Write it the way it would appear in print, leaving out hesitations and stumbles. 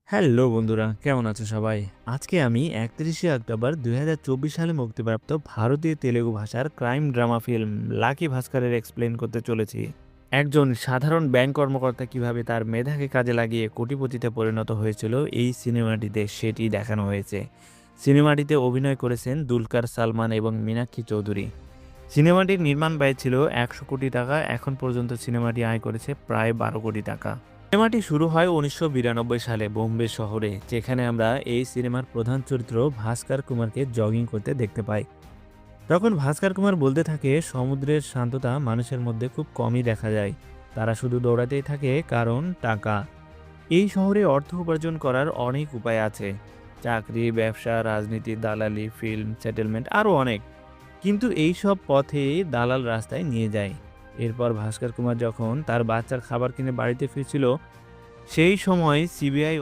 Hello বন্ধুরা, কেমন আছো সবাই? আজকে আমি ৩১শে অক্টোবর ২০২৪ সালে মুক্তিপ্রাপ্ত ভারতীয় তেলুগু ভাষার ক্রাইম ড্রামা ফিল্ম 'লাকি ভাস্করের' এক্সপ্লেইন করতে চলেছি। একজন সাধারণ ব্যাংক কর্মকর্তা কিভাবে তার মেধাকে কাজে লাগিয়ে কোটিপতিতে পরিণত হয়েছিল এই সিনেমাটিতে সেটি দেখানো হয়েছে। সিনেমাটিতে অভিনয় করেছেন দুলকার সালমান এবং মীনাক্ষী চৌধুরী। সিনেমাটির নির্মাণ ব্যয় ছিল ১০০ কোটি টাকা। এখন পর্যন্ত সিনেমাটি আয় করেছে প্রায় ১২ কোটি টাকা। সিনেমাটি শুরু হয় ১৯৯২ সালে বোম্বে শহরে, যেখানে আমরা এই সিনেমার প্রধান চরিত্র ভাস্কর কুমারকে জগিং করতে দেখতে পাই। তখন ভাস্কর কুমার বলতে থাকে, সমুদ্রের শান্ততা মানুষের মধ্যে খুব কমই দেখা যায়, তারা শুধু দৌড়াতেই থাকে কারণ টাকা। এই শহরে অর্থ উপার্জন করার অনেক উপায় আছে, চাকরি, ব্যবসা, রাজনীতি, দালালি, ফিল্ম, সেটেলমেন্ট আরও অনেক। কিন্তু এই সব পথে দালাল রাস্তায় নিয়ে যায়। এরপর ভাস্কর কুমার যখন তার বাচ্চার খাবার কিনে বাড়িতে ফিরছিল, সেই সময় সিবিআই